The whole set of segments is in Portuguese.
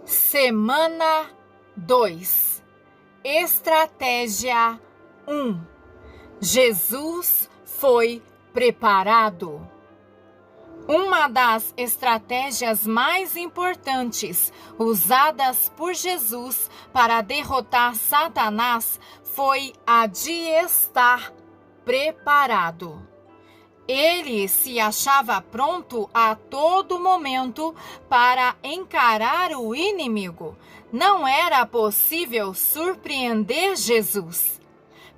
Semana 2. Estratégia 1. Jesus foi preparado. Uma das estratégias mais importantes usadas por Jesus para derrotar Satanás foi a de estar preparado. Ele se achava pronto a todo momento para encarar o inimigo. Não era possível surpreender Jesus.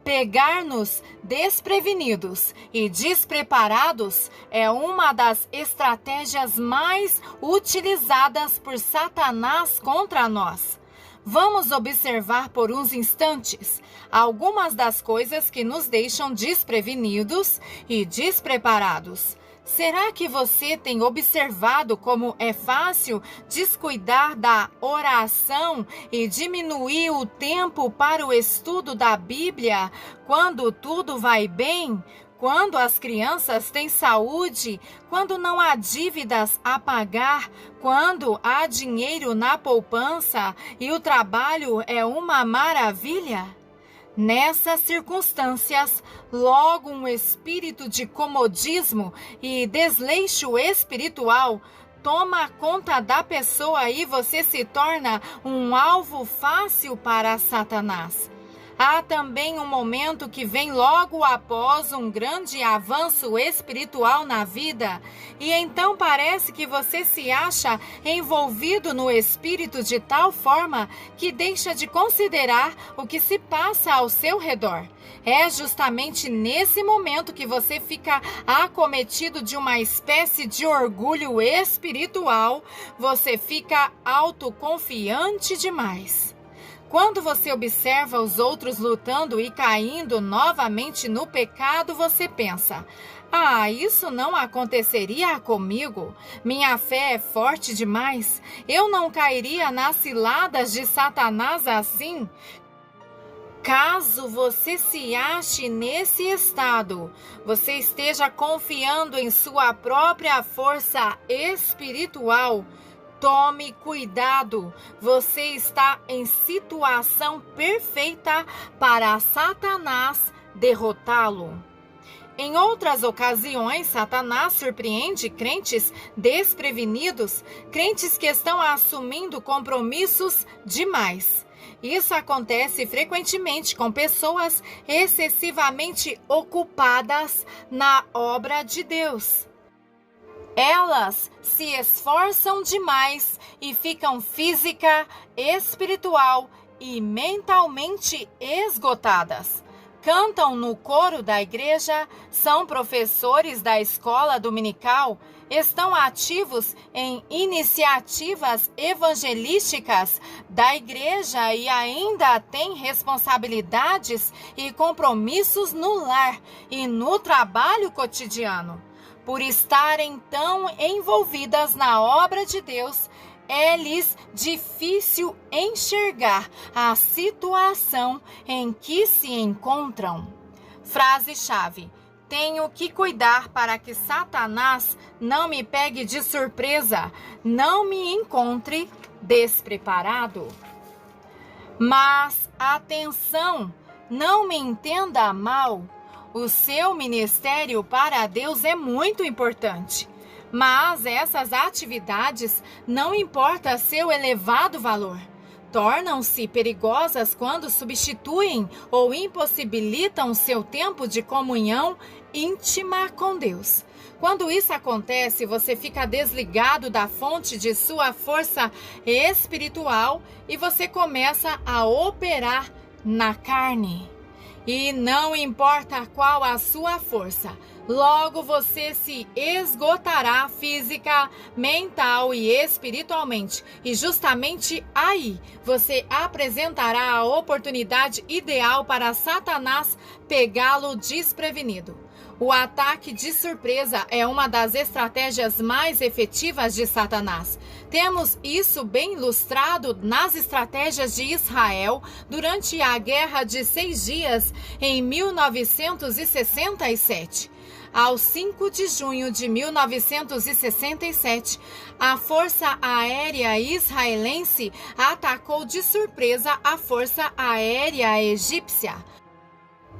Pegar-nos desprevenidos e despreparados é uma das estratégias mais utilizadas por Satanás contra nós. Vamos observar por uns instantes algumas das coisas que nos deixam desprevenidos e despreparados. Será que você tem observado como é fácil descuidar da oração e diminuir o tempo para o estudo da Bíblia quando tudo vai bem? Quando as crianças têm saúde, quando não há dívidas a pagar, quando há dinheiro na poupança e o trabalho é uma maravilha? Nessas circunstâncias, logo um espírito de comodismo e desleixo espiritual toma conta da pessoa e você se torna um alvo fácil para Satanás. Há também um momento que vem logo após um grande avanço espiritual na vida, e então parece que você se acha envolvido no espírito de tal forma que deixa de considerar o que se passa ao seu redor. É justamente nesse momento que você fica acometido de uma espécie de orgulho espiritual, você fica autoconfiante demais. Quando você observa os outros lutando e caindo novamente no pecado, você pensa: isso não aconteceria comigo. Minha fé é forte demais. Eu não cairia nas ciladas de Satanás assim. Caso você se ache nesse estado, você esteja confiando em sua própria força espiritual, tome cuidado, você está em situação perfeita para Satanás derrotá-lo. Em outras ocasiões, Satanás surpreende crentes desprevenidos, crentes que estão assumindo compromissos demais. Isso acontece frequentemente com pessoas excessivamente ocupadas na obra de Deus. Elas se esforçam demais e ficam física, espiritual e mentalmente esgotadas. Cantam no coro da igreja, são professores da escola dominical, estão ativos em iniciativas evangelísticas da igreja e ainda têm responsabilidades e compromissos no lar e no trabalho cotidiano. Por estarem tão envolvidas na obra de Deus, é-lhes difícil enxergar a situação em que se encontram. Frase-chave: tenho que cuidar para que Satanás não me pegue de surpresa, não me encontre despreparado. Mas, atenção, não me entenda mal. O seu ministério para Deus é muito importante, mas essas atividades, não importa seu elevado valor, tornam-se perigosas quando substituem ou impossibilitam seu tempo de comunhão íntima com Deus. Quando isso acontece, você fica desligado da fonte de sua força espiritual e você começa a operar na carne. E não importa qual a sua força, logo você se esgotará física, mental e espiritualmente. E justamente aí você apresentará a oportunidade ideal para Satanás pegá-lo desprevenido. O ataque de surpresa é uma das estratégias mais efetivas de Satanás. Temos isso bem ilustrado nas estratégias de Israel durante a Guerra de 6 Dias em 1967. ao 5 de junho de 1967, a Força Aérea Israelense atacou de surpresa a Força Aérea Egípcia.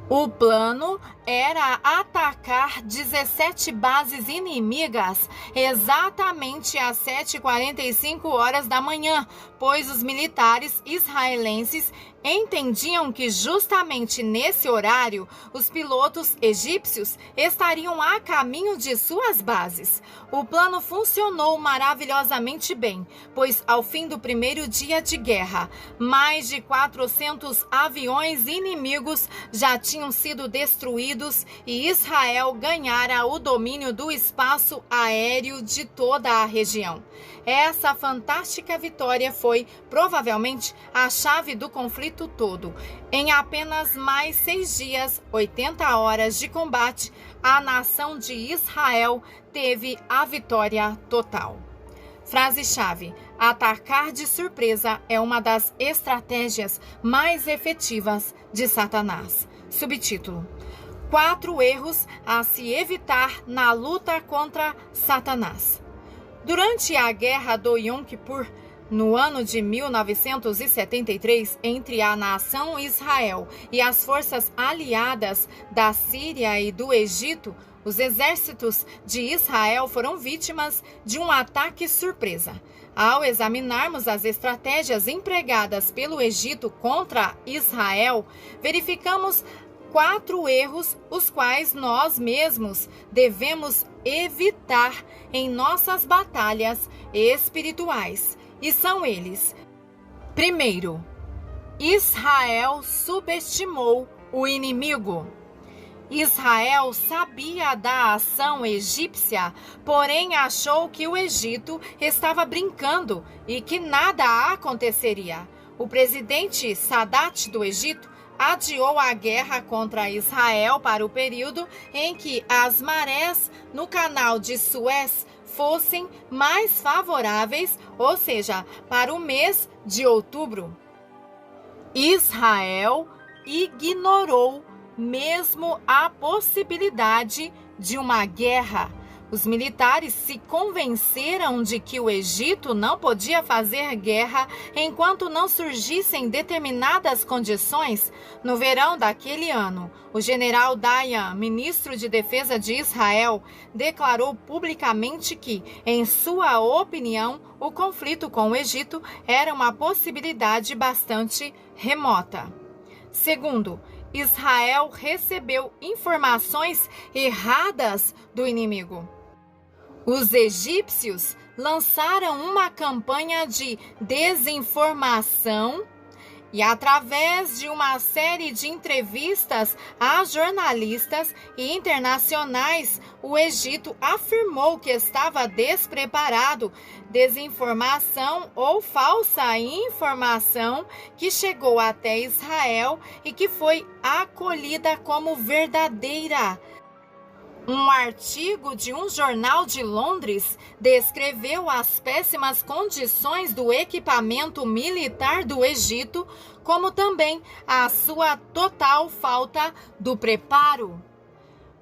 O plano era atacar 17 bases inimigas exatamente às 7h45 da manhã, pois os militares israelenses entendiam que justamente nesse horário os pilotos egípcios estariam a caminho de suas bases. O plano funcionou maravilhosamente bem, pois ao fim do primeiro dia de guerra, mais de 400 aviões inimigos já tinham sido destruídos e Israel ganhara o domínio do espaço aéreo de toda a região. Essa fantástica vitória foi, provavelmente, a chave do conflito todo. Em apenas mais 6 dias, 80 horas de combate, a nação de Israel teve a vitória total. Frase-chave: atacar de surpresa é uma das estratégias mais efetivas de Satanás. Subtítulo: 4 erros a se evitar na luta contra Satanás. Durante a Guerra do Yom Kippur, no ano de 1973, entre a nação Israel e as forças aliadas da Síria e do Egito, os exércitos de Israel foram vítimas de um ataque surpresa. Ao examinarmos as estratégias empregadas pelo Egito contra Israel, verificamos 4 erros, os quais nós mesmos devemos evitar em nossas batalhas espirituais. E são eles: primeiro, Israel subestimou o inimigo. Israel sabia da ação egípcia, porém achou que o Egito estava brincando e que nada aconteceria. O presidente Sadat do Egito adiou a guerra contra Israel para o período em que as marés no canal de Suez fossem mais favoráveis, ou seja, para o mês de outubro. Israel ignorou mesmo a possibilidade de uma guerra. Os militares se convenceram de que o Egito não podia fazer guerra enquanto não surgissem determinadas condições. No verão daquele ano, o general Dayan, ministro de Defesa de Israel, declarou publicamente que, em sua opinião, o conflito com o Egito era uma possibilidade bastante remota. Segundo, Israel recebeu informações erradas do inimigo. Os egípcios lançaram uma campanha de desinformação e, através de uma série de entrevistas a jornalistas e internacionais, o Egito afirmou que estava despreparado. Desinformação ou falsa informação que chegou até Israel e que foi acolhida como verdadeira. Um artigo de um jornal de Londres descreveu as péssimas condições do equipamento militar do Egito, como também a sua total falta do preparo.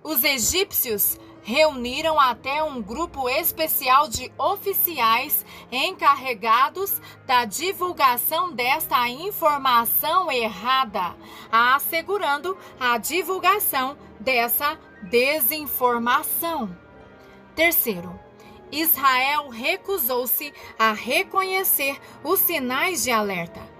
Os egípcios reuniram até um grupo especial de oficiais encarregados da divulgação desta informação errada, assegurando a divulgação dessa desinformação. Terceiro, Israel recusou-se a reconhecer os sinais de alerta.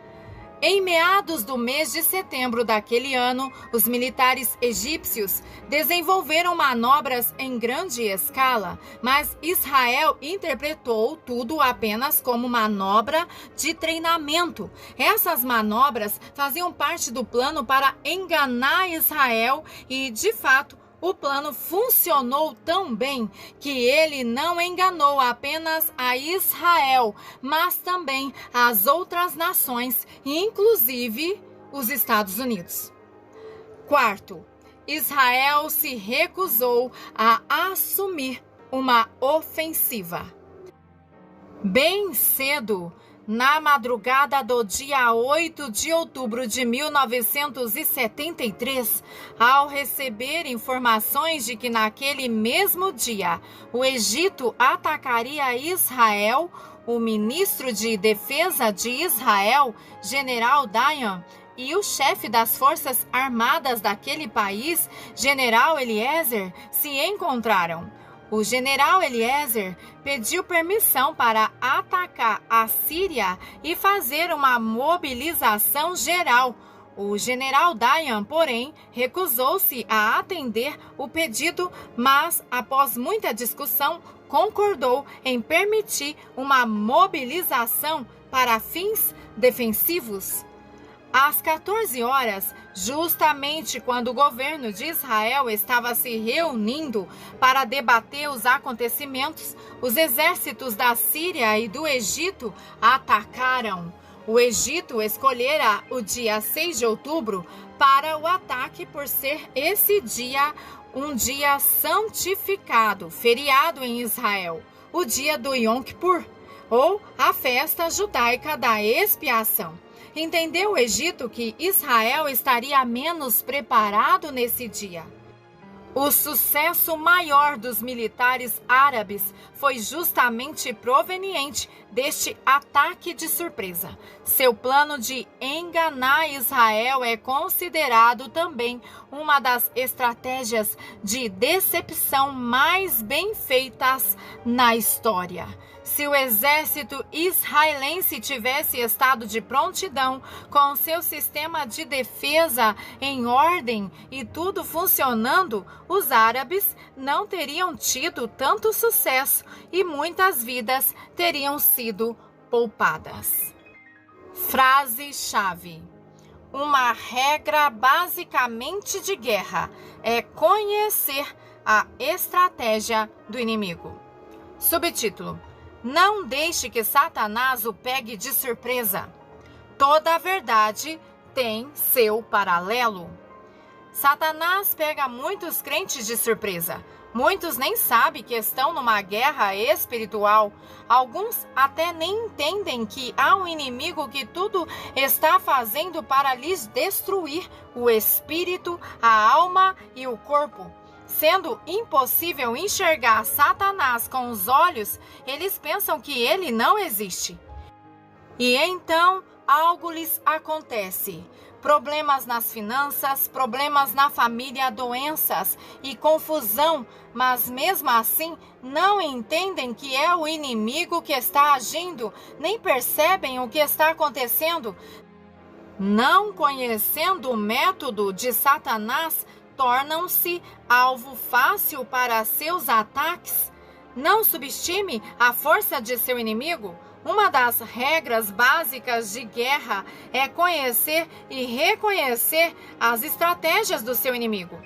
Em meados do mês de setembro daquele ano, os militares egípcios desenvolveram manobras em grande escala, mas Israel interpretou tudo apenas como manobra de treinamento. Essas manobras faziam parte do plano para enganar Israel e, de fato, o plano funcionou tão bem que ele não enganou apenas a Israel, mas também as outras nações, inclusive os Estados Unidos. Quarto, Israel se recusou a assumir uma ofensiva. Bem cedo, Na madrugada do dia 8 de outubro de 1973, ao receber informações de que naquele mesmo dia o Egito atacaria Israel, o ministro de Defesa de Israel, General Dayan, e o chefe das Forças Armadas daquele país, General Eliezer, se encontraram. O general Eliezer pediu permissão para atacar a Síria e fazer uma mobilização geral. O general Dayan, porém, recusou-se a atender o pedido, mas, após muita discussão, concordou em permitir uma mobilização para fins defensivos. Às 14 horas, justamente quando o governo de Israel estava se reunindo para debater os acontecimentos, os exércitos da Síria e do Egito atacaram. O Egito escolhera o dia 6 de outubro para o ataque por ser esse dia um dia santificado, feriado em Israel, o dia do Yom Kippur, ou a festa judaica da expiação. Entendeu o Egito que Israel estaria menos preparado nesse dia. O sucesso maior dos militares árabes foi justamente proveniente deste ataque de surpresa. Seu plano de enganar Israel é considerado também uma das estratégias de decepção mais bem feitas na história. Se o exército israelense tivesse estado de prontidão, com seu sistema de defesa em ordem e tudo funcionando, os árabes não teriam tido tanto sucesso e muitas vidas teriam sido poupadas. Frase-chave: uma regra basicamente de guerra é conhecer a estratégia do inimigo. Subtítulo: não deixe que Satanás o pegue de surpresa. Toda a verdade tem seu paralelo. Satanás pega muitos crentes de surpresa. Muitos nem sabem que estão numa guerra espiritual. Alguns até nem entendem que há um inimigo que tudo está fazendo para lhes destruir o espírito, a alma e o corpo. Sendo impossível enxergar Satanás com os olhos, eles pensam que ele não existe. E então algo lhes acontece. Problemas nas finanças, problemas na família, doenças e confusão, mas mesmo assim não entendem que é o inimigo que está agindo, nem percebem o que está acontecendo. Não conhecendo o método de Satanás, tornam-se alvo fácil para seus ataques. Não subestime a força de seu inimigo. Uma das regras básicas de guerra é conhecer e reconhecer as estratégias do seu inimigo.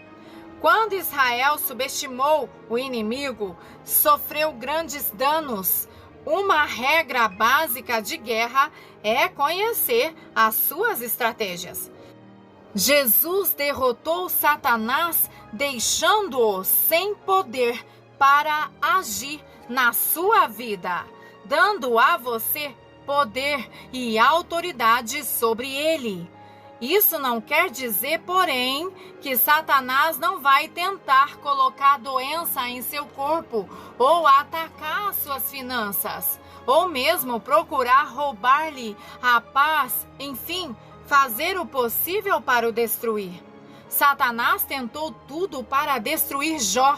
Quando Israel subestimou o inimigo, sofreu grandes danos. Uma regra básica de guerra é conhecer as suas estratégias. Jesus derrotou Satanás, deixando-o sem poder para agir na sua vida, dando a você poder e autoridade sobre ele. Isso não quer dizer, porém, que Satanás não vai tentar colocar doença em seu corpo, ou atacar suas finanças, ou mesmo procurar roubar-lhe a paz, enfim, fazer o possível para o destruir. Satanás tentou tudo para destruir Jó.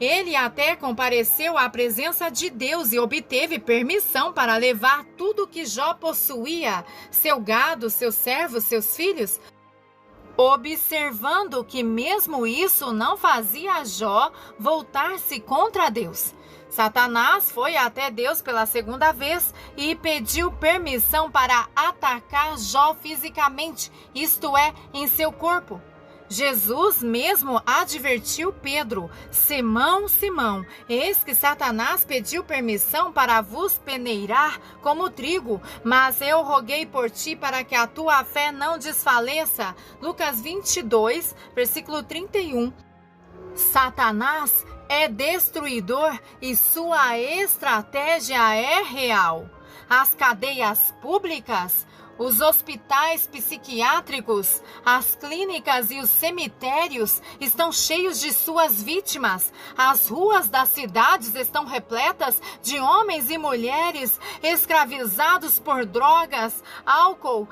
Ele até compareceu à presença de Deus e obteve permissão para levar tudo que Jó possuía, seu gado, seus servos, seus filhos, observando que mesmo isso não fazia Jó voltar-se contra Deus. Satanás foi até Deus pela segunda vez e pediu permissão para atacar Jó fisicamente, isto é, em seu corpo. Jesus mesmo advertiu Pedro: Simão, Simão, eis que Satanás pediu permissão para vos peneirar como trigo, mas eu roguei por ti para que a tua fé não desfaleça. Lucas 22, versículo 31. Satanás é destruidor e sua estratégia é real. as cadeias públicas, os hospitais psiquiátricos, as clínicas e os cemitérios estão cheios de suas vítimas. As ruas das cidades estão repletas de homens e mulheres escravizados por drogas, álcool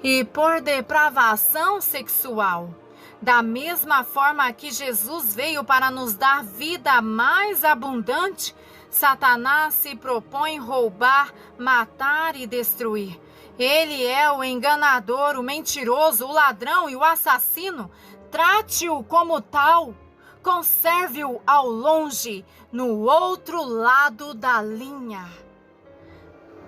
e por depravação sexual. Da mesma forma que Jesus veio para nos dar vida mais abundante, Satanás se propõe roubar, matar e destruir. Ele é o enganador, o mentiroso, o ladrão e o assassino. Trate-o como tal. Conserve-o ao longe, no outro lado da linha.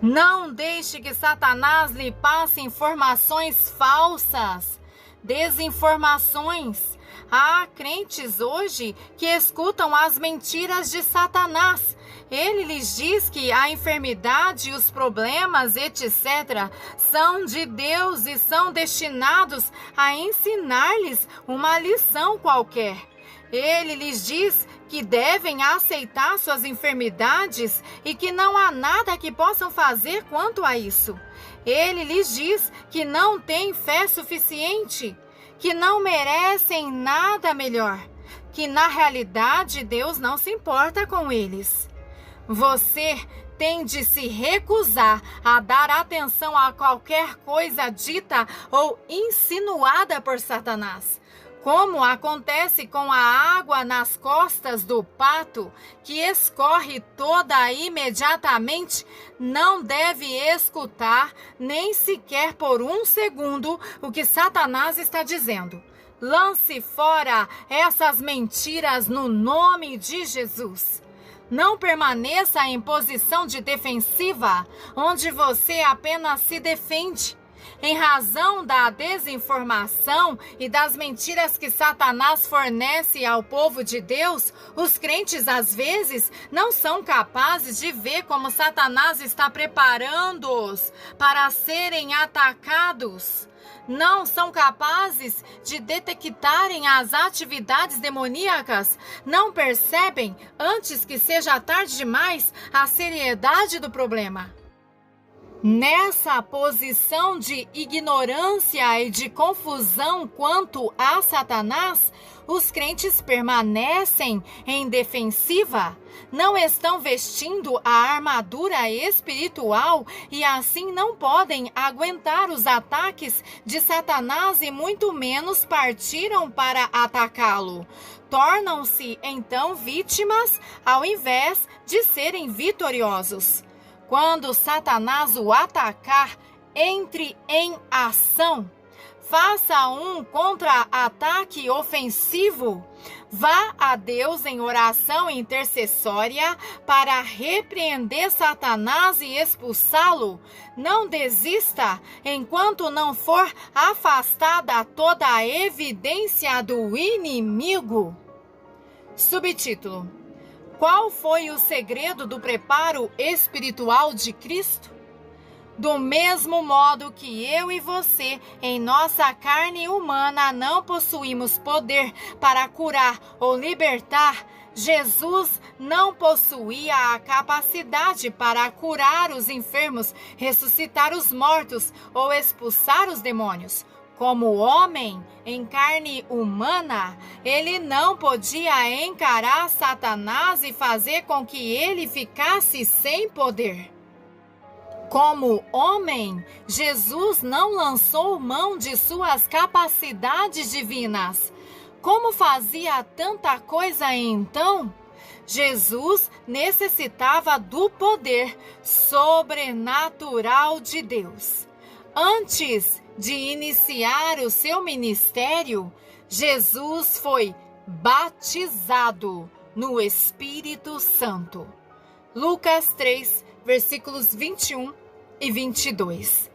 Não deixe que Satanás lhe passe informações falsas, desinformações. Há crentes hoje que escutam as mentiras de Satanás. Ele lhes diz que a enfermidade, os problemas, etc., são de Deus e são destinados a ensinar-lhes uma lição qualquer. Ele lhes diz que devem aceitar suas enfermidades e que não há nada que possam fazer quanto a isso. Ele lhes diz que não têm fé suficiente, que não merecem nada melhor, que na realidade Deus não se importa com eles. Você tem de se recusar a dar atenção a qualquer coisa dita ou insinuada por Satanás. Como acontece com a água nas costas do pato, que escorre toda imediatamente, não deve escutar nem sequer por um segundo o que Satanás está dizendo. Lance fora essas mentiras no nome de Jesus. Não permaneça em posição de defensiva, onde você apenas se defende. Em razão da desinformação e das mentiras que Satanás fornece ao povo de Deus, os crentes às vezes não são capazes de ver como Satanás está preparando-os para serem atacados. Não são capazes de detectarem as atividades demoníacas. Não percebem, antes que seja tarde demais, a seriedade do problema. Nessa posição de ignorância e de confusão quanto a Satanás, os crentes permanecem em defensiva, não estão vestindo a armadura espiritual e assim não podem aguentar os ataques de Satanás e muito menos partiram para atacá-lo. Tornam-se então vítimas ao invés de serem vitoriosos. Quando Satanás o atacar, entre em ação. Faça um contra-ataque ofensivo. Vá a Deus em oração intercessória para repreender Satanás e expulsá-lo. Não desista enquanto não for afastada toda a evidência do inimigo. Subtítulo: Qual foi o segredo do preparo espiritual de Cristo? Do mesmo modo que eu e você, em nossa carne humana, não possuímos poder para curar ou libertar, Jesus não possuía a capacidade para curar os enfermos, ressuscitar os mortos ou expulsar os demônios. Como homem em carne humana, ele não podia encarar Satanás e fazer com que ele ficasse sem poder. Como homem, Jesus não lançou mão de suas capacidades divinas. Como fazia tanta coisa então? Jesus necessitava do poder sobrenatural de Deus. Antes de iniciar o seu ministério, Jesus foi batizado no Espírito Santo. Lucas 3, versículos 21 e 22.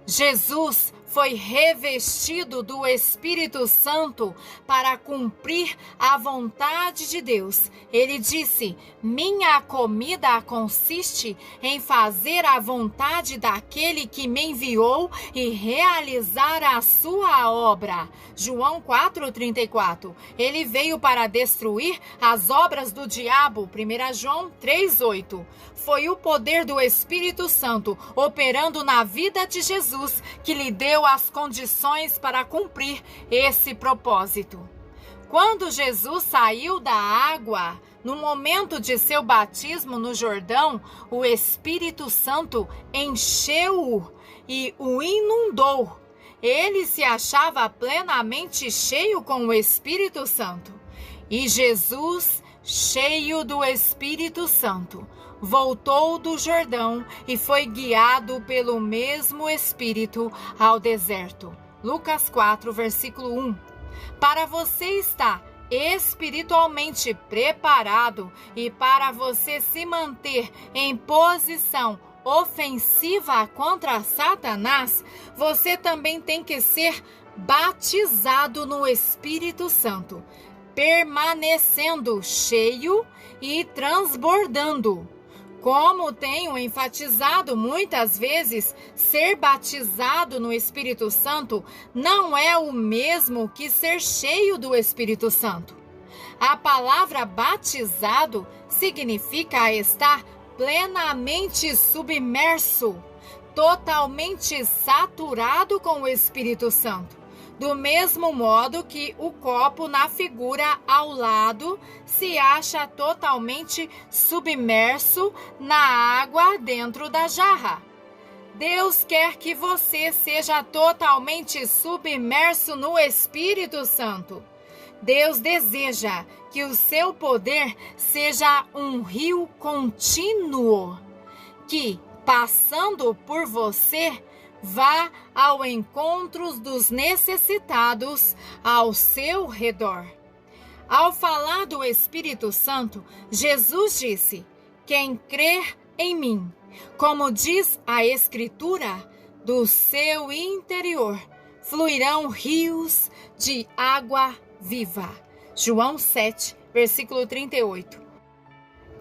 Jesus foi revestido do Espírito Santo para cumprir a vontade de Deus. Ele disse: minha comida consiste em fazer a vontade daquele que me enviou e realizar a sua obra. João 4,34. Ele veio para destruir as obras do diabo. 1 João 3,8. Foi o poder do Espírito Santo operando na vida de Jesus que lhe deu as condições para cumprir esse propósito. Quando Jesus saiu da água, no momento de seu batismo no Jordão, o Espírito Santo encheu-o e o inundou. Ele se achava plenamente cheio com o Espírito Santo. E Jesus, cheio do Espírito Santo, voltou do Jordão e foi guiado pelo mesmo Espírito ao deserto. Lucas 4, versículo 1. Para você estar espiritualmente preparado e para você se manter em posição ofensiva contra Satanás, você também tem que ser batizado no Espírito Santo, permanecendo cheio e transbordando. Como tenho enfatizado muitas vezes, ser batizado no Espírito Santo não é o mesmo que ser cheio do Espírito Santo. A palavra batizado significa estar plenamente submerso, totalmente saturado com o Espírito Santo. Do mesmo modo que o copo na figura ao lado se acha totalmente submerso na água dentro da jarra. Deus quer que você seja totalmente submerso no Espírito Santo. Deus deseja que o seu poder seja um rio contínuo, que, passando por você, vá ao encontro dos necessitados ao seu redor. Ao falar do Espírito Santo, Jesus disse: quem crer em mim, como diz a Escritura, do seu interior fluirão rios de água viva. João 7, versículo 38.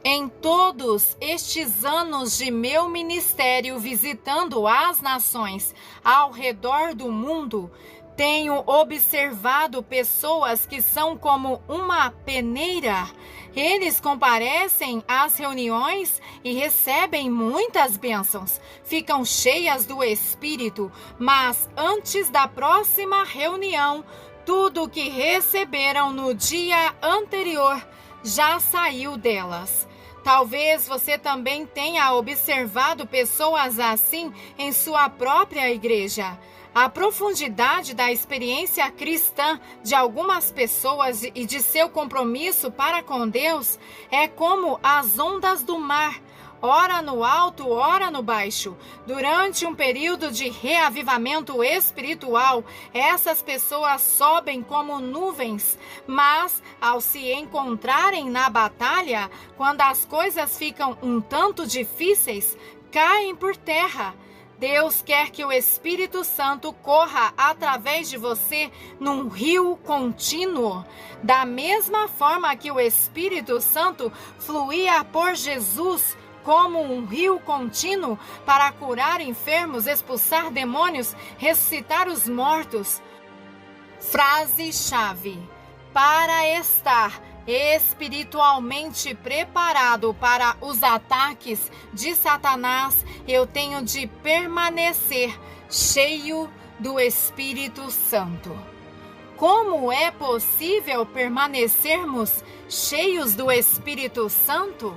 Em todos estes anos de meu ministério visitando as nações ao redor do mundo, tenho observado pessoas que são como uma peneira. Eles comparecem às reuniões e recebem muitas bênçãos, ficam cheias do Espírito, mas antes da próxima reunião, tudo o que receberam no dia anterior já saiu delas. Talvez você também tenha observado pessoas assim em sua própria igreja. A profundidade da experiência cristã de algumas pessoas e de seu compromisso para com Deus é como as ondas do mar, ora no alto, ora no baixo. Durante um período de reavivamento espiritual, essas pessoas sobem como nuvens, mas ao se encontrarem na batalha, quando as coisas ficam um tanto difíceis, caem por terra. Deus quer que o Espírito Santo corra através de você num rio contínuo. Da mesma forma que o Espírito Santo fluía por Jesus como um rio contínuo para curar enfermos, expulsar demônios, ressuscitar os mortos. Frase-chave: para estar espiritualmente preparado para os ataques de Satanás, eu tenho de permanecer cheio do Espírito Santo. Como é possível permanecermos cheios do Espírito Santo?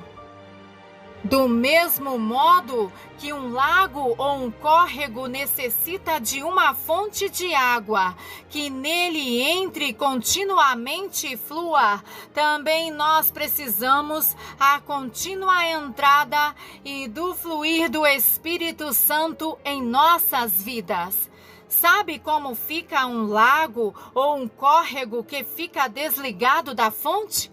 Do mesmo modo que um lago ou um córrego necessita de uma fonte de água, que nele entre continuamente e flua, também nós precisamos a contínua entrada e do fluir do Espírito Santo em nossas vidas. Sabe como fica um lago ou um córrego que fica desligado da fonte?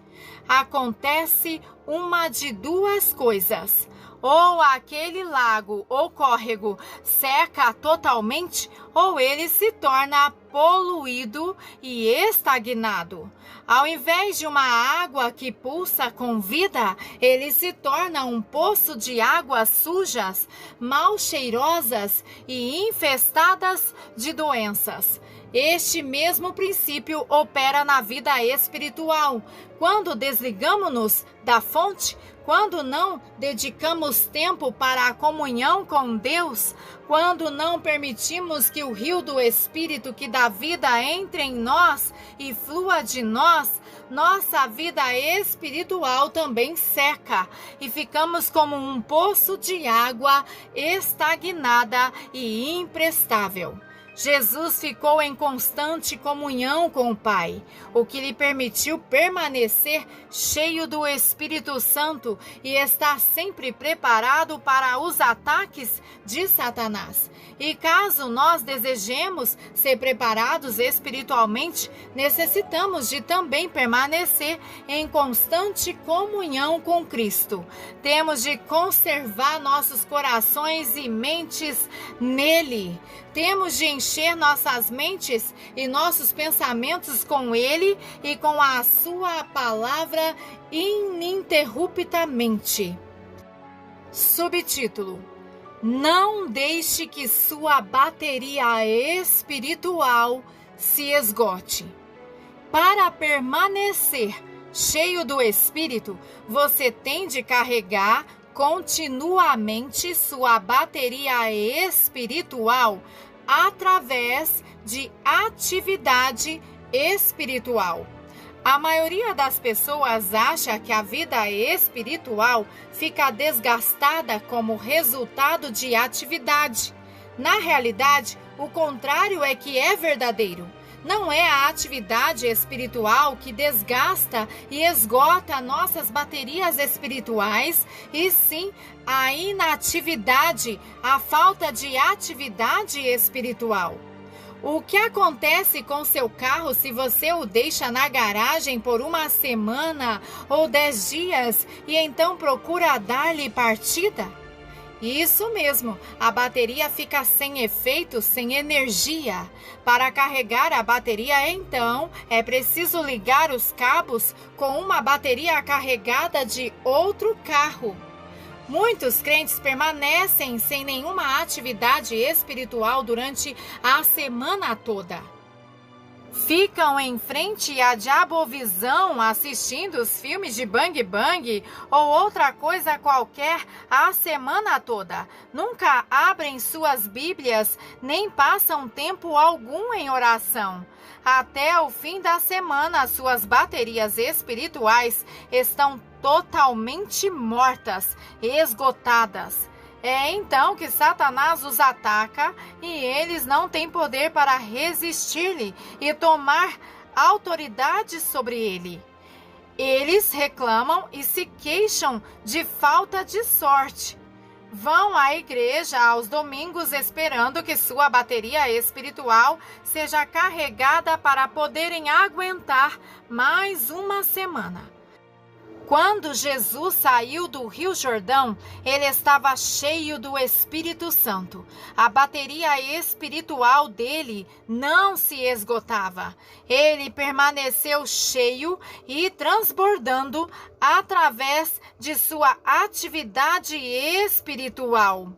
Acontece uma de duas coisas: ou aquele lago ou córrego seca totalmente, ou ele se torna poluído e estagnado. Ao invés de uma água que pulsa com vida, ele se torna um poço de águas sujas, mal cheirosas e infestadas de doenças. Este mesmo princípio opera na vida espiritual. Quando desligamos-nos da fonte, quando não dedicamos tempo para a comunhão com Deus, quando não permitimos que o rio do Espírito que dá vida entre em nós e flua de nós, nossa vida espiritual também seca e ficamos como um poço de água estagnada e imprestável. Jesus ficou em constante comunhão com o Pai, o que lhe permitiu permanecer cheio do Espírito Santo e estar sempre preparado para os ataques de Satanás. E caso nós desejemos ser preparados espiritualmente, necessitamos de também permanecer em constante comunhão com Cristo. Temos de conservar nossos corações e mentes nele. Temos de encher nossas mentes e nossos pensamentos com Ele e com a Sua palavra ininterruptamente. Subtítulo: Não deixe que sua bateria espiritual se esgote. Para permanecer cheio do Espírito, você tem de carregar continuamente sua bateria espiritual através de atividade espiritual. A maioria das pessoas acha que a vida espiritual fica desgastada como resultado de atividade. Na realidade, o contrário é que é verdadeiro. Não é a atividade espiritual que desgasta e esgota nossas baterias espirituais, e sim a inatividade, a falta de atividade espiritual. O que acontece com seu carro se você o deixa na garagem por uma semana ou 10 dias e então procura dar-lhe partida? Isso mesmo, a bateria fica sem efeito, sem energia. Para carregar a bateria, então, é preciso ligar os cabos com uma bateria carregada de outro carro. Muitos crentes permanecem sem nenhuma atividade espiritual durante a semana toda. Ficam em frente à diabovisão assistindo os filmes de Bang Bang ou outra coisa qualquer a semana toda. Nunca abrem suas Bíblias, nem passam tempo algum em oração. Até o fim da semana, suas baterias espirituais estão totalmente mortas, esgotadas. É então que Satanás os ataca e eles não têm poder para resistir-lhe e tomar autoridade sobre ele. Eles reclamam e se queixam de falta de sorte. Vão à igreja aos domingos esperando que sua bateria espiritual seja carregada para poderem aguentar mais uma semana. Quando Jesus saiu do Rio Jordão, ele estava cheio do Espírito Santo. A bateria espiritual dele não se esgotava. Ele permaneceu cheio e transbordando através de sua atividade espiritual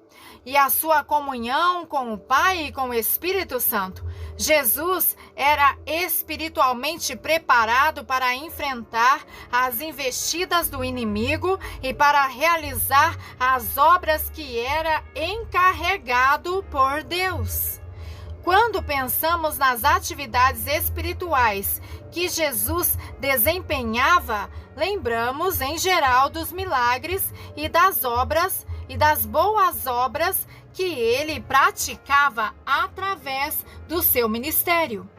e a sua comunhão com o Pai e com o Espírito Santo. Jesus era espiritualmente preparado para enfrentar as investidas do inimigo e para realizar as obras que era encarregado por Deus. Quando pensamos nas atividades espirituais que Jesus desempenhava, lembramos em geral dos milagres e das obras e das boas obras que ele praticava através do seu ministério.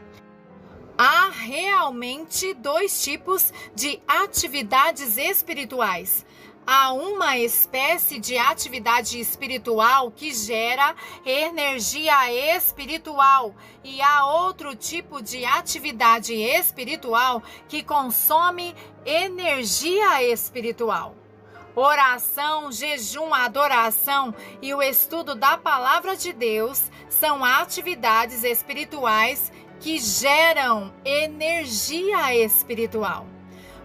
Há realmente 2 tipos de atividades espirituais. Há uma espécie de atividade espiritual que gera energia espiritual e há outro tipo de atividade espiritual que consome energia espiritual. Oração, jejum, adoração e o estudo da palavra de Deus são atividades espirituais que geram energia espiritual.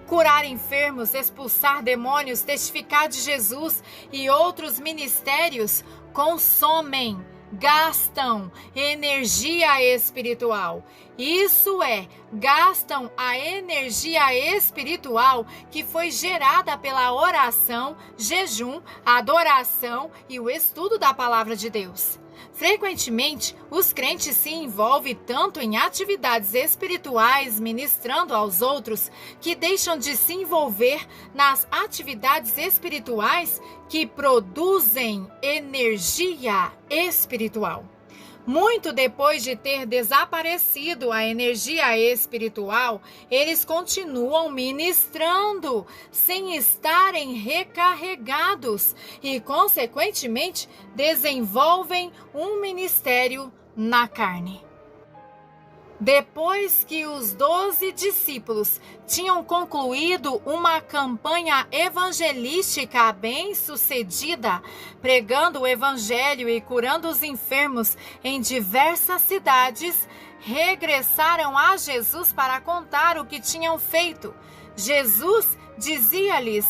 Curar enfermos, expulsar demônios, testificar de Jesus e outros ministérios consomem, gastam energia espiritual. Isso é, gastam a energia espiritual que foi gerada pela oração, jejum, adoração e o estudo da palavra de Deus. Frequentemente, os crentes se envolvem tanto em atividades espirituais, ministrando aos outros, que deixam de se envolver nas atividades espirituais que produzem energia espiritual. Muito depois de ter desaparecido a energia espiritual, eles continuam ministrando sem estarem recarregados e, consequentemente, desenvolvem um ministério na carne. Depois que os 12 discípulos tinham concluído uma campanha evangelística bem-sucedida, pregando o evangelho e curando os enfermos em diversas cidades, regressaram a Jesus para contar o que tinham feito. Jesus dizia-lhes: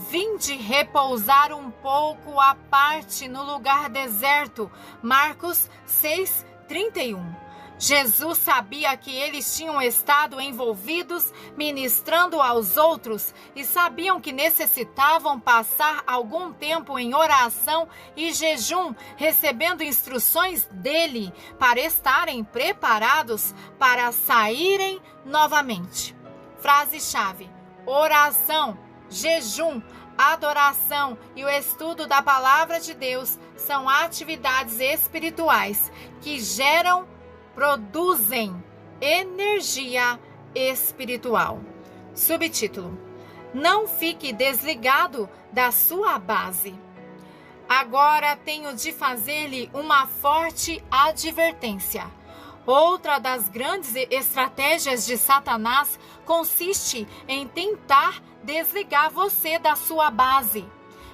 "Vinde repousar um pouco à parte no lugar deserto." Marcos 6:31. Jesus sabia que eles tinham estado envolvidos ministrando aos outros e sabiam que necessitavam passar algum tempo em oração e jejum, recebendo instruções dele para estarem preparados para saírem novamente. Frase-chave: oração, jejum, adoração e o estudo da palavra de Deus são atividades espirituais que produzem energia espiritual. Subtítulo: Não fique desligado da sua base. Agora tenho de fazer-lhe uma forte advertência. Outra das grandes estratégias de Satanás consiste em tentar desligar você da sua base.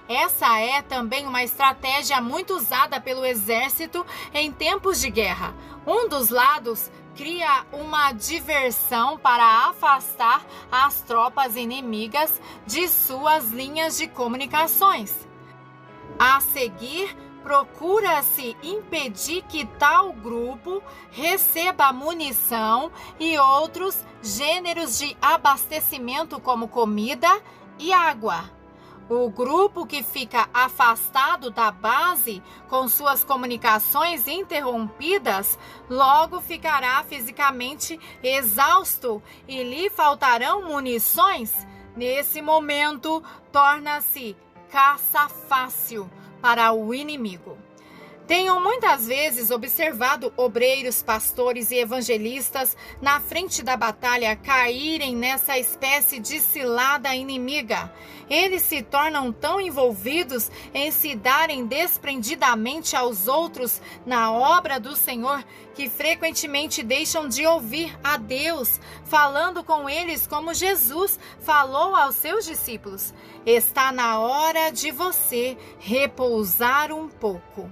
Essa é também uma estratégia muito usada pelo exército em tempos de guerra. Um dos lados cria uma diversão para afastar as tropas inimigas de suas linhas de comunicações. A seguir, procura-se impedir que tal grupo receba munição e outros gêneros de abastecimento como comida e água. O grupo que fica afastado da base, com suas comunicações interrompidas, logo ficará fisicamente exausto e lhe faltarão munições. Nesse momento, torna-se caça fácil para o inimigo. Tenho muitas vezes observado obreiros, pastores e evangelistas na frente da batalha caírem nessa espécie de cilada inimiga. Eles se tornam tão envolvidos em se darem desprendidamente aos outros na obra do Senhor que frequentemente deixam de ouvir a Deus, falando com eles como Jesus falou aos seus discípulos. Está na hora de você repousar um pouco.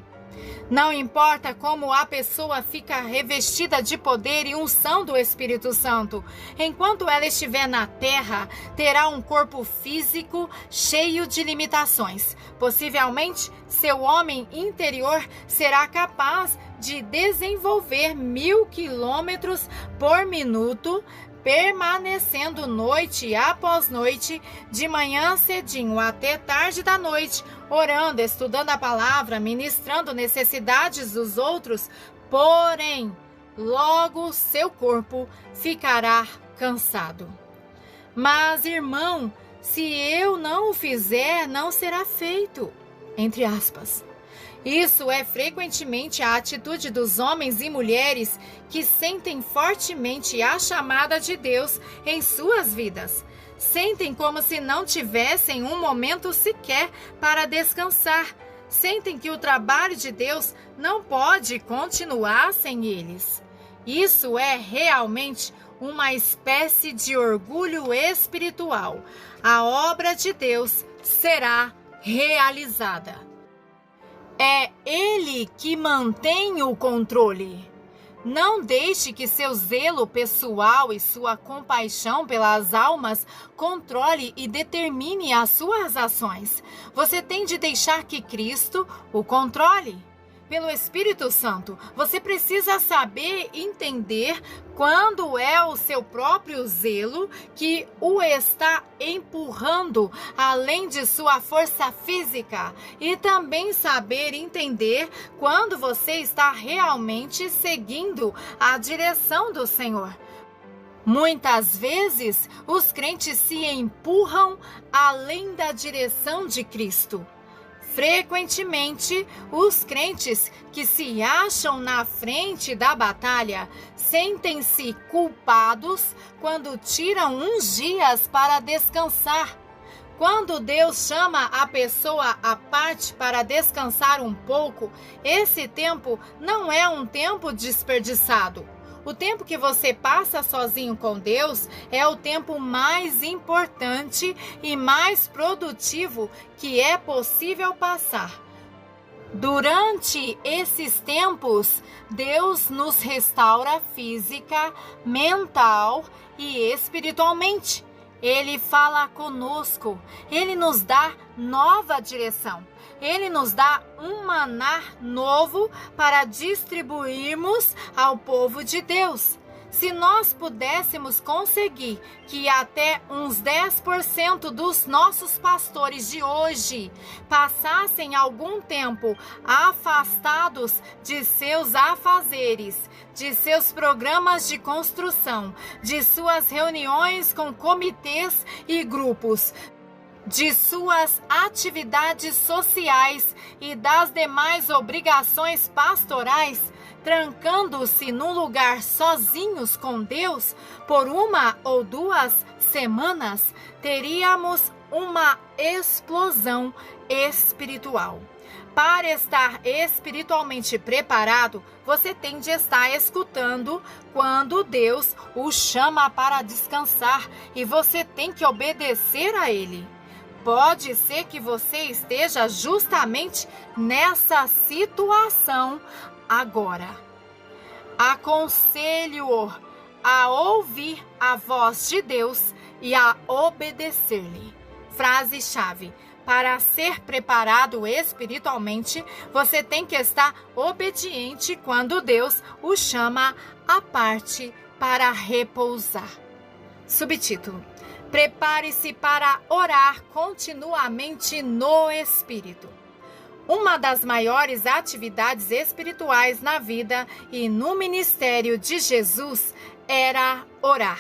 Não importa como a pessoa fica revestida de poder e unção do Espírito Santo, enquanto ela estiver na terra, terá um corpo físico cheio de limitações. Possivelmente, seu homem interior será capaz de desenvolver 1000 quilômetros por minuto, permanecendo noite após noite, de manhã cedinho até tarde da noite, orando, estudando a palavra, ministrando necessidades dos outros, porém, logo seu corpo ficará cansado. Mas, irmão, se eu não o fizer, não será feito. Entre aspas. Isso é frequentemente a atitude dos homens e mulheres que sentem fortemente a chamada de Deus em suas vidas. Sentem como se não tivessem um momento sequer para descansar. Sentem que o trabalho de Deus não pode continuar sem eles. Isso é realmente uma espécie de orgulho espiritual. A obra de Deus será realizada. É Ele que mantém o controle. Não deixe que seu zelo pessoal e sua compaixão pelas almas controle e determine as suas ações. Você tem de deixar que Cristo o controle. Pelo Espírito Santo, você precisa saber entender quando é o seu próprio zelo que o está empurrando além de sua força física e também saber entender quando você está realmente seguindo a direção do Senhor. Muitas vezes, os crentes se empurram além da direção de Cristo. Frequentemente, os crentes que se acham na frente da batalha sentem-se culpados quando tiram uns dias para descansar. Quando Deus chama a pessoa à parte para descansar um pouco, esse tempo não é um tempo desperdiçado. O tempo que você passa sozinho com Deus é o tempo mais importante e mais produtivo que é possível passar. Durante esses tempos, Deus nos restaura física, mental e espiritualmente. Ele fala conosco, Ele nos dá nova direção. Ele nos dá um maná novo para distribuirmos ao povo de Deus. Se nós pudéssemos conseguir que até uns 10% dos nossos pastores de hoje passassem algum tempo afastados de seus afazeres, de seus programas de construção, de suas reuniões com comitês e grupos, de suas atividades sociais e das demais obrigações pastorais, trancando-se num lugar sozinhos com Deus por 1 ou 2 semanas, teríamos uma explosão espiritual. Para estar espiritualmente preparado, você tem de estar escutando quando Deus o chama para descansar e você tem que obedecer a Ele. Pode ser que você esteja justamente nessa situação agora. Aconselho-o a ouvir a voz de Deus e a obedecer-lhe. Frase-chave: para ser preparado espiritualmente, você tem que estar obediente quando Deus o chama à parte para repousar. Subtítulo: prepare-se para orar continuamente no Espírito. Uma das maiores atividades espirituais na vida e no ministério de Jesus era orar.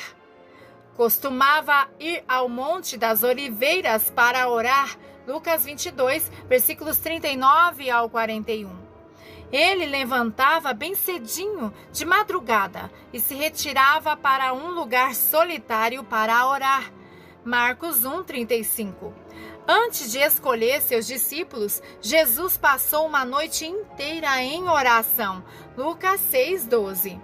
Costumava ir ao Monte das Oliveiras para orar, Lucas 22, versículos 39 ao 41. Ele levantava bem cedinho, de madrugada, e se retirava para um lugar solitário para orar. Marcos 1:35. Antes de escolher seus discípulos, Jesus passou uma noite inteira em oração. Lucas 6:12.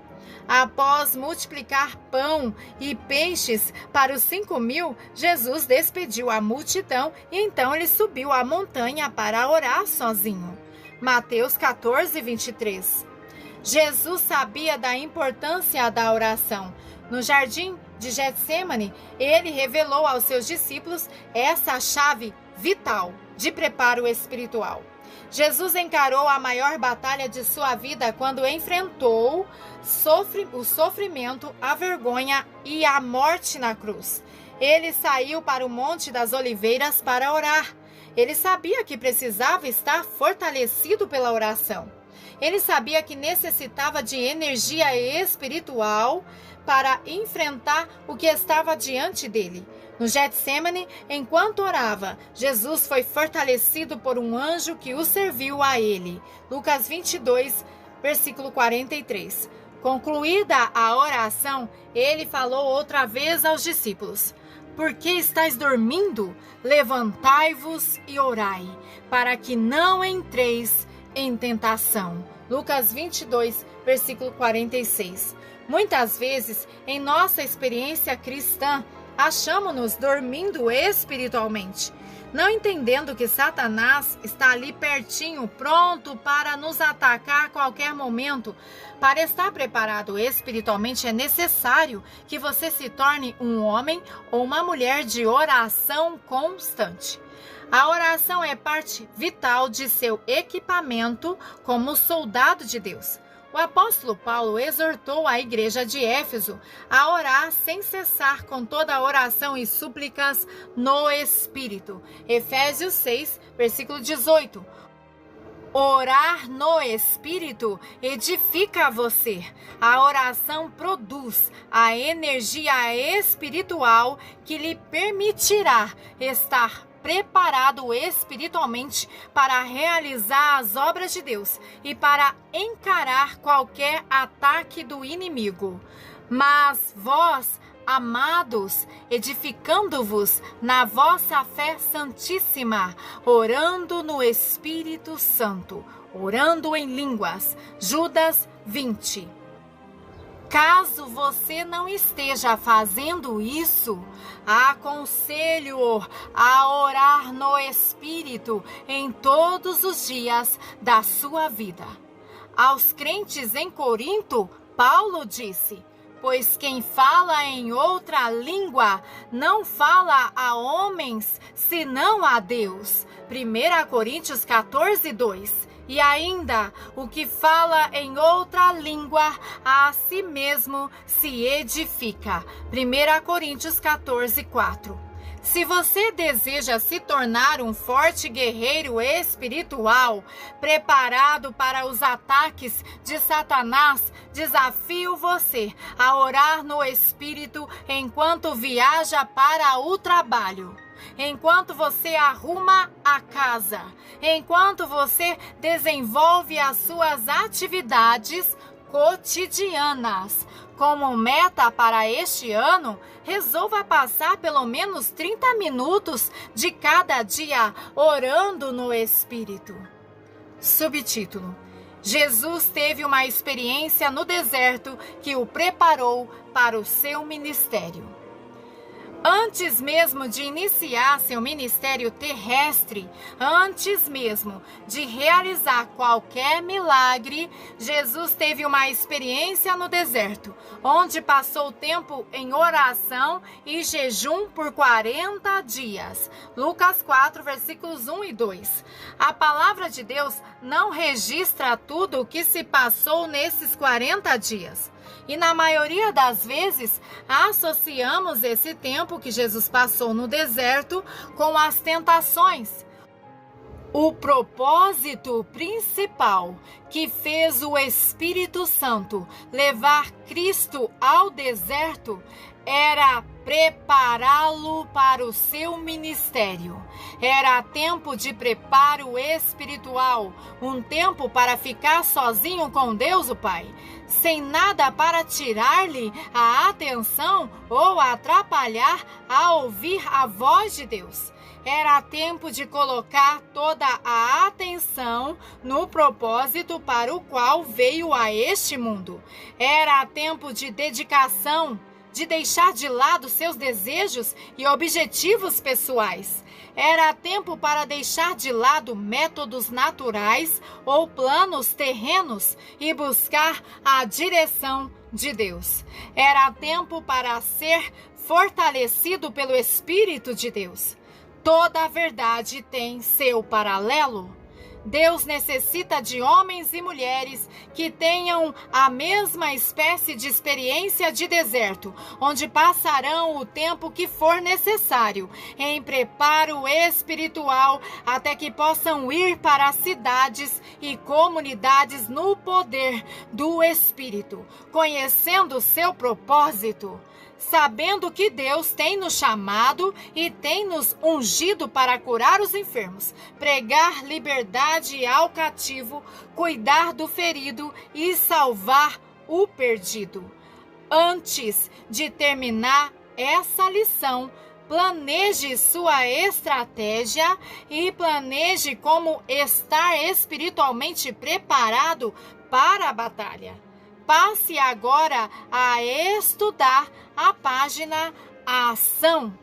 Após multiplicar pão e peixes para os 5.000, Jesus despediu a multidão e então ele subiu a montanha para orar sozinho. Mateus 14:23. Jesus sabia da importância da oração. No jardim de Getsêmani, ele revelou aos seus discípulos essa chave vital de preparo espiritual. Jesus encarou a maior batalha de sua vida quando enfrentou o sofrimento, a vergonha e a morte na cruz. Ele saiu para o Monte das Oliveiras para orar. Ele sabia que precisava estar fortalecido pela oração. Ele sabia que necessitava de energia espiritual para enfrentar o que estava diante dele. No Getsêmani, enquanto orava, Jesus foi fortalecido por um anjo que o serviu a ele. Lucas 22, versículo 43. Concluída a oração, ele falou outra vez aos discípulos: por que estáis dormindo? Levantai-vos e orai, para que não entreis em tentação. Lucas 22, versículo 46. Muitas vezes, em nossa experiência cristã, achamos-nos dormindo espiritualmente, não entendendo que Satanás está ali pertinho, pronto para nos atacar a qualquer momento. Para estar preparado espiritualmente é necessário que você se torne um homem ou uma mulher de oração constante. A oração é parte vital de seu equipamento como soldado de Deus. O apóstolo Paulo exortou a igreja de Éfeso a orar sem cessar com toda a oração e súplicas no Espírito. Efésios 6, versículo 18. Orar no Espírito edifica você. A oração produz a energia espiritual que lhe permitirá estar preparado espiritualmente para realizar as obras de Deus e para encarar qualquer ataque do inimigo. Mas vós, amados, edificando-vos na vossa fé santíssima, orando no Espírito Santo, orando em línguas. Judas 20. Caso você não esteja fazendo isso, aconselho-o a orar no Espírito em todos os dias da sua vida. Aos crentes em Corinto, Paulo disse: pois quem fala em outra língua não fala a homens, senão a Deus. 1 Coríntios 14, 2. E ainda, o que fala em outra língua, a si mesmo se edifica. 1 Coríntios 14, 4. Se você deseja se tornar um forte guerreiro espiritual, preparado para os ataques de Satanás, desafio você a orar no Espírito enquanto viaja para o trabalho, enquanto você arruma a casa, enquanto você desenvolve as suas atividades cotidianas. Como meta para este ano, resolva passar pelo menos 30 minutos de cada dia orando no Espírito. Subtítulo: Jesus teve uma experiência no deserto que o preparou para o seu ministério. Antes mesmo de iniciar seu ministério terrestre, antes mesmo de realizar qualquer milagre, Jesus teve uma experiência no deserto, onde passou tempo em oração e jejum por 40 dias. Lucas 4, versículos 1 e 2. A palavra de Deus não registra tudo o que se passou nesses 40 dias. E na maioria das vezes, associamos esse tempo que Jesus passou no deserto com as tentações. O propósito principal que fez o Espírito Santo levar Cristo ao deserto era prepará-lo para o seu ministério. Era tempo de preparo espiritual, um tempo para ficar sozinho com Deus o Pai, sem nada para tirar-lhe a atenção ou atrapalhar a ouvir a voz de Deus. Era tempo de colocar toda a atenção no propósito para o qual veio a este mundo. Era tempo de dedicação, de deixar de lado seus desejos e objetivos pessoais. Era tempo para deixar de lado métodos naturais ou planos terrenos e buscar a direção de Deus. Era tempo para ser fortalecido pelo Espírito de Deus. Toda a verdade tem seu paralelo. Deus necessita de homens e mulheres que tenham a mesma espécie de experiência de deserto, onde passarão o tempo que for necessário em preparo espiritual até que possam ir para cidades e comunidades no poder do Espírito, conhecendo seu propósito, sabendo que Deus tem nos chamado e tem nos ungido para curar os enfermos, pregar liberdade ao cativo, cuidar do ferido e salvar o perdido. Antes de terminar essa lição, planeje sua estratégia e planeje como estar espiritualmente preparado para a batalha. Passe agora a estudar a página a ação.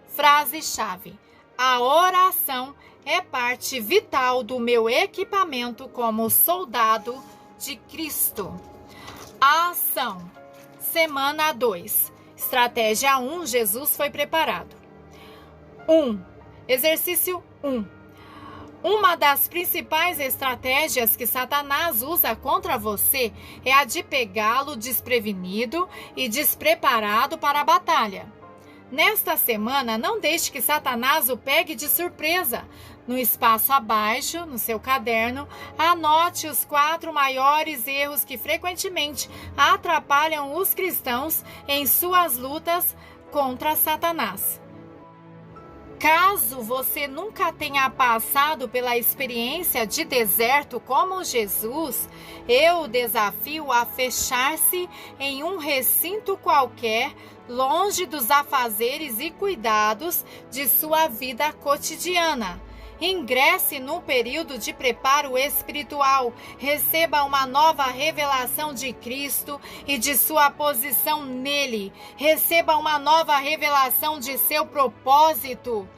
Frase-chave: a oração é parte vital do meu equipamento como soldado de Cristo. A ação. Semana 2. Estratégia 1. Jesus foi preparado. 1. Exercício 1. Uma das principais estratégias que Satanás usa contra você é a de pegá-lo desprevenido e despreparado para a batalha. Nesta semana, não deixe que Satanás o pegue de surpresa. No espaço abaixo, no seu caderno, anote os 4 maiores erros que frequentemente atrapalham os cristãos em suas lutas contra Satanás. Caso você nunca tenha passado pela experiência de deserto como Jesus, eu o desafio a fechar-se em um recinto qualquer, longe dos afazeres e cuidados de sua vida cotidiana. Ingresse num período de preparo espiritual, receba uma nova revelação de Cristo e de sua posição nele, receba uma nova revelação de seu propósito.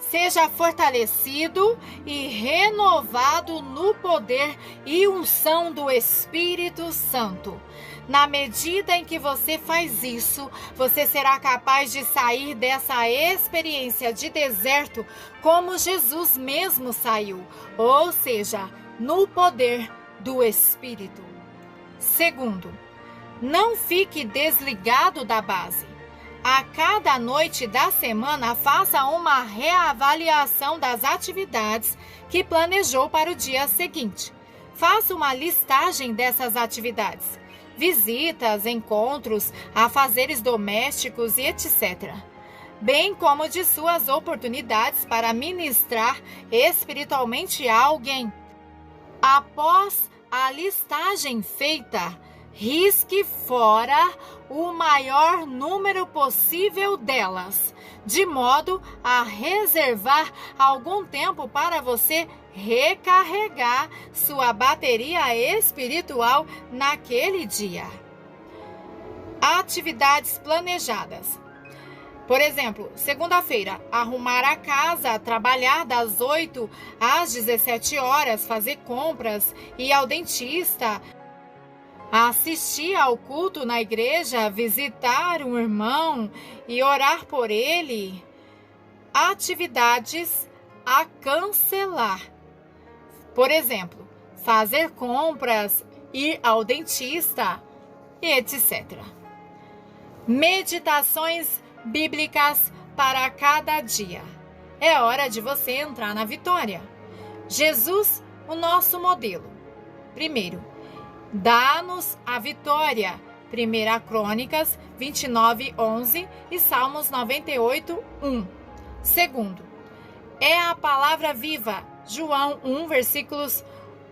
Seja fortalecido e renovado no poder e unção do Espírito Santo. Na medida em que você faz isso, você será capaz de sair dessa experiência de deserto como Jesus mesmo saiu, ou seja, no poder do Espírito. Segundo, não fique desligado da base. A cada noite da semana, faça uma reavaliação das atividades que planejou para o dia seguinte. Faça uma listagem dessas atividades. Visitas, encontros, afazeres domésticos e etc. Bem como de suas oportunidades para ministrar espiritualmente a alguém. Após a listagem feita, risque fora o maior número possível delas, de modo a reservar algum tempo para você recarregar sua bateria espiritual naquele dia. Atividades planejadas. Por exemplo, segunda-feira, arrumar a casa, trabalhar das 8 às 17 horas, fazer compras, ir ao dentista, assistir ao culto na igreja, visitar um irmão e orar por ele. Atividades a cancelar. Por exemplo, fazer compras, ir ao dentista e etc. Meditações bíblicas para cada dia. É hora de você entrar na vitória. Jesus, o nosso modelo. Primeiro, dá-nos a vitória. 1 Crônicas 29:11 e Salmos 98:1. Segundo, é a palavra viva. João 1, versículos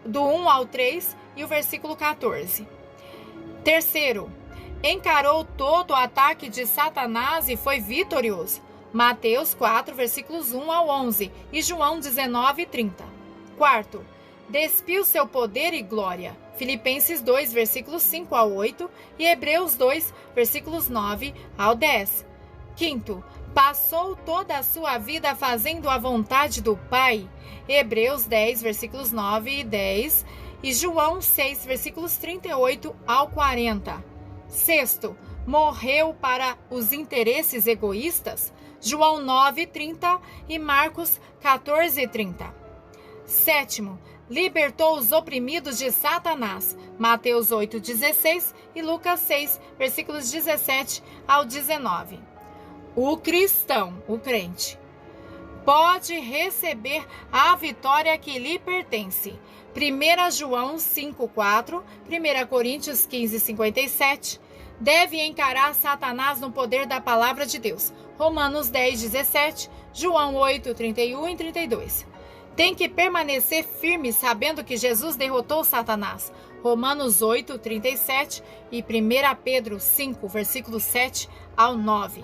do 1 ao 3 e o versículo 14. Terceiro, encarou todo o ataque de Satanás e foi vitorioso. Mateus 4, versículos 1 ao 11 e João 19:30. Quarto, despiu seu poder e glória. Filipenses 2, versículos 5 ao 8 e Hebreus 2, versículos 9 ao 10. Quinto, passou toda a sua vida fazendo a vontade do Pai. Hebreus 10, versículos 9 e 10 e João 6, versículos 38 ao 40. Sexto, morreu para os interesses egoístas. João 9:30 e Marcos 14:30. Sétimo, libertou os oprimidos de Satanás. Mateus 8:16 e Lucas 6, versículos 17 ao 19. O cristão, o crente, pode receber a vitória que lhe pertence. 1 João 5:4, 1 Coríntios 15:57. Deve encarar Satanás no poder da palavra de Deus. Romanos 10:17, João 8:31 e 32. Tem que permanecer firme sabendo que Jesus derrotou Satanás. Romanos 8:37 e 1 Pedro 5, versículos 7 ao 9.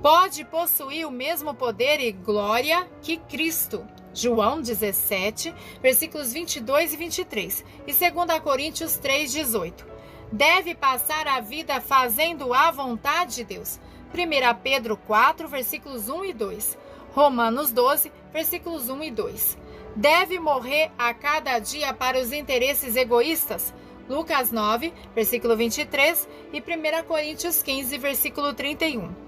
Pode possuir o mesmo poder e glória que Cristo. João 17, versículos 22 e 23 e 2 Coríntios 3:18. Deve passar a vida fazendo a vontade de Deus. 1 Pedro 4, versículos 1 e 2. Romanos 12, versículos 1 e 2. Deve morrer a cada dia para os interesses egoístas. Lucas 9, versículo 23 e 1 Coríntios 15, versículo 31.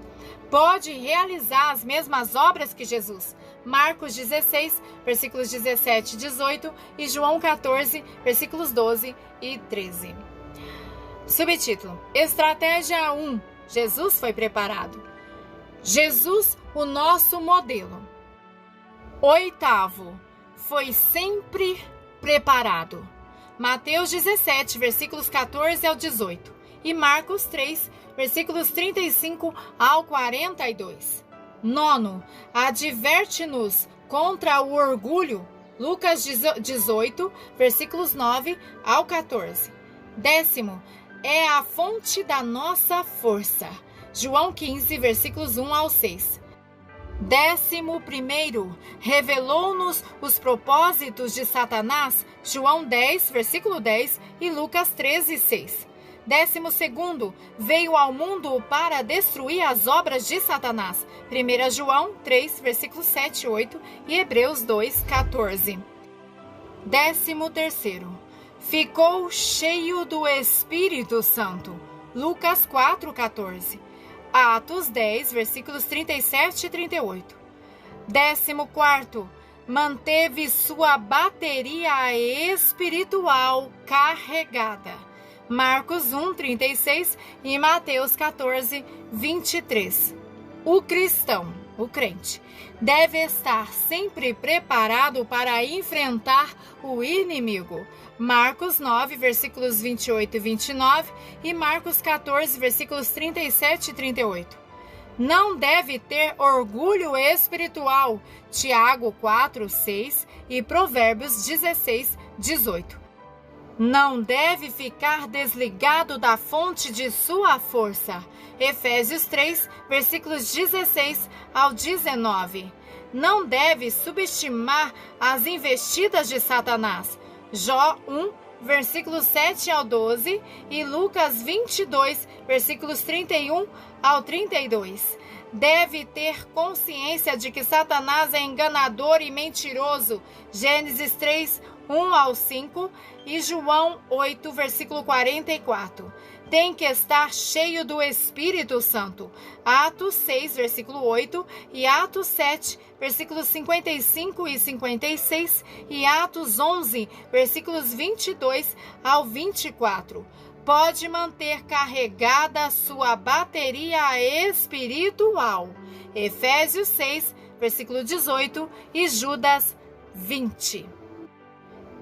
Pode realizar as mesmas obras que Jesus. Marcos 16, versículos 17 e 18 e João 14, versículos 12 e 13. Subtítulo: Estratégia 1. Jesus foi preparado. Jesus, o nosso modelo. 8. Foi sempre preparado. Mateus 17, versículos 14 ao 18. E Marcos 3, versículos 35 ao 42. 9. Adverte-nos contra o orgulho. Lucas 18, versículos 9 ao 14. 10. É a fonte da nossa força. João 15, versículos 1 ao 6. 11. Revelou-nos os propósitos de Satanás. João 10, versículo 10 e Lucas 13, 6. 12. Veio ao mundo para destruir as obras de Satanás. 1 João 3, versículos 7 e 8 e Hebreus 2, 14. 13. Ficou cheio do Espírito Santo. Lucas 4, 14. Atos 10, versículos 37 e 38. 14. Manteve sua bateria espiritual carregada. Marcos 1, 36 e Mateus 14, 23. O cristão, o crente, deve estar sempre preparado para enfrentar o inimigo. Marcos 9, versículos 28 e 29 e Marcos 14, versículos 37 e 38. Não deve ter orgulho espiritual. Tiago 4, 6 e Provérbios 16, 18. Não deve ficar desligado da fonte de sua força. Efésios 3, versículos 16 ao 19. Não deve subestimar as investidas de Satanás. Jó 1, versículos 7 ao 12 e Lucas 22, versículos 31 ao 32. Deve ter consciência de que Satanás é enganador e mentiroso. Gênesis 3, 1 ao 5 e João 8, versículo 44. Tem que estar cheio do Espírito Santo. Atos 6, versículo 8 e Atos 7, versículos 55 e 56 e Atos 11, versículos 22 ao 24. Pode manter carregada a sua bateria espiritual. Efésios 6, versículo 18 e Judas 20.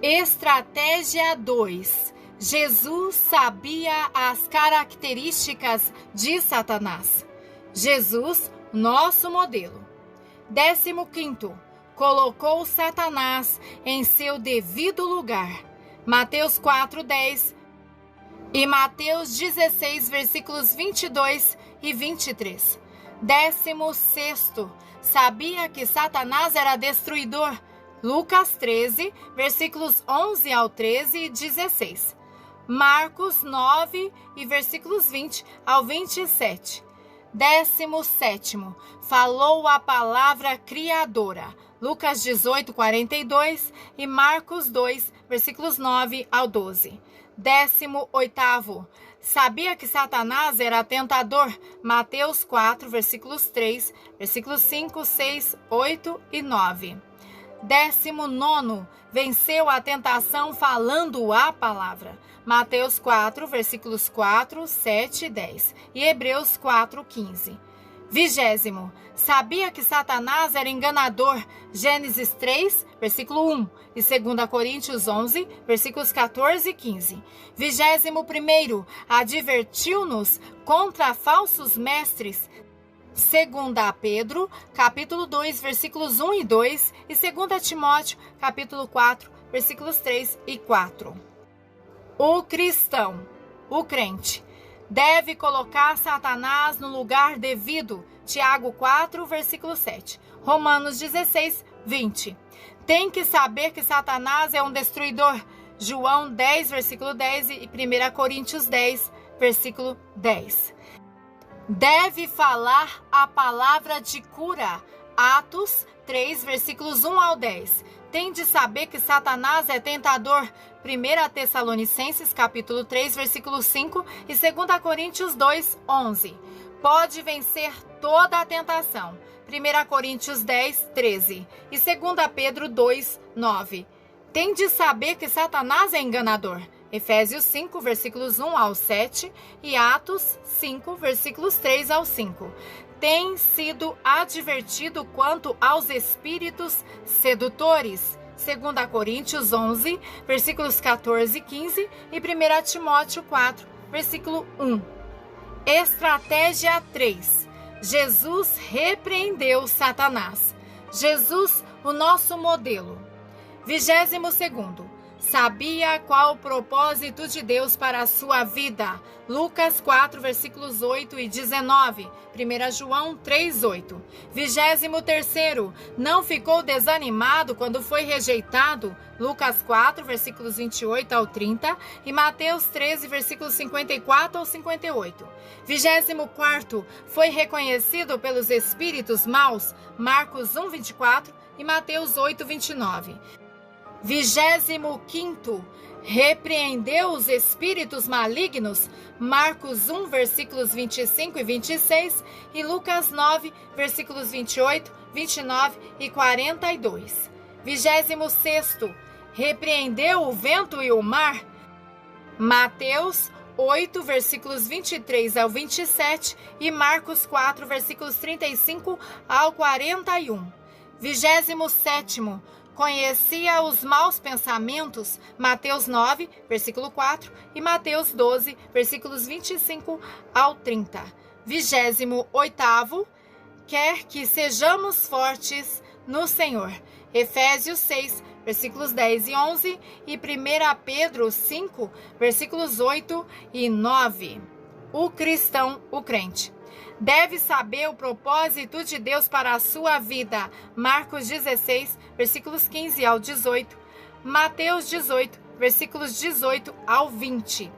Estratégia 2. Jesus sabia as características de Satanás. Jesus, nosso modelo. 15. Colocou Satanás em seu devido lugar. Mateus 4, 10 e Mateus 16, versículos 22 e 23. 16. Sabia que Satanás era destruidor. Lucas 13, versículos 11 ao 13 e 16. Marcos 9 e versículos 20 ao 27. 17. Falou a palavra criadora. Lucas 18, 42 e Marcos 2, versículos 9 ao 12. 18. Sabia que Satanás era tentador. Mateus 4, versículos 3, versículos 5, 6, 8 e 9. 19. Venceu a tentação falando a palavra. Mateus 4, versículos 4, 7 e 10 e Hebreus 4, 15. 20. Sabia que Satanás era enganador. Gênesis 3, versículo 1 e 2 Coríntios 11, versículos 14 e 15. 21. Advertiu-nos contra falsos mestres. 2 Pedro, capítulo 2, versículos 1 e 2 e 2 Timóteo, capítulo 4, versículos 3 e 4. O cristão, o crente, deve colocar Satanás no lugar devido. Tiago 4, versículo 7. Romanos 16, 20. Tem que saber que Satanás é um destruidor. João 10, versículo 10 e 1 Coríntios 10, versículo 10. deve falar a palavra de cura. Atos 3, versículos 1 ao 10. Tem de saber que Satanás é tentador. 1 Tessalonicenses, capítulo 3, versículo 5 e 2 Coríntios 2, 11. Pode vencer toda a tentação. 1 Coríntios 10, 13 e 2 Pedro 2, 9. Tem de saber que Satanás é enganador. Efésios 5, versículos 1 ao 7 e Atos 5, versículos 3 ao 5. Tem sido advertido quanto aos espíritos sedutores. 2 Coríntios 11, versículos 14 e 15 e 1 Timóteo 4, versículo 1. Estratégia 3. Jesus repreendeu Satanás. Jesus, o nosso modelo. 22º. Sabia qual o propósito de Deus para a sua vida. Lucas 4, versículos 8 e 19. 1 João 3, 8. 23º. Não ficou desanimado quando foi rejeitado. Lucas 4, versículos 28 ao 30. E Mateus 13, versículos 54 ao 58. 24º. Foi reconhecido pelos espíritos maus. Marcos 1, 24 e Mateus 8, 29. 25º. Repreendeu os espíritos malignos. Marcos 1, versículos 25 e 26 e Lucas 9, versículos 28, 29 e 42. 26º. Repreendeu o vento e o mar. Mateus 8, versículos 23 ao 27 e Marcos 4, versículos 35 ao 41. 27º. Conhecia os maus pensamentos, Mateus 9, versículo 4 e Mateus 12, versículos 25 ao 30. 28º. Quer que sejamos fortes no Senhor. Efésios 6, versículos 10 e 11 e 1 Pedro 5, versículos 8 e 9. O cristão, o crente, deve saber o propósito de Deus para a sua vida. Marcos 16, versículos 15 ao 18. Mateus 18, versículos 18 ao 20.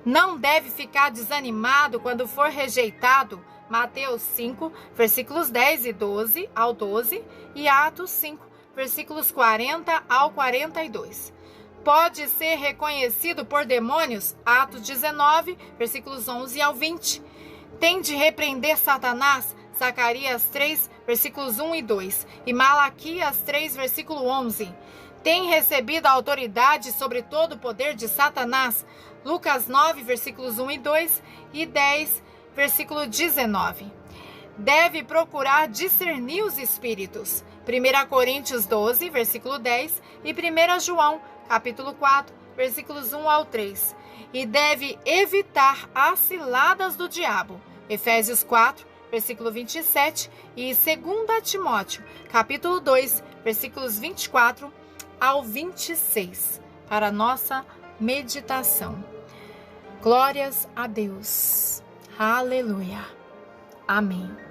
Não deve ficar desanimado quando for rejeitado. Mateus 5, versículos 10 e 12 ao 12 e Atos 5, versículos 40 ao 42. Pode ser reconhecido por demônios. Atos 19, versículos 11 ao 20. Tem de repreender Satanás. Zacarias 3, versículos 1 e 2 e Malaquias 3, versículo 11. Tem recebido a autoridade sobre todo o poder de Satanás. Lucas 9, versículos 1 e 2 e 10, versículo 19. Deve procurar discernir os espíritos. 1 Coríntios 12, versículo 10 e 1 João, capítulo 4, versículos 1 ao 3. E deve evitar as ciladas do diabo. Efésios 4, versículo 27 e 2 Timóteo, capítulo 2, versículos 24 ao 26, para a nossa meditação. Glórias a Deus. Aleluia. Amém.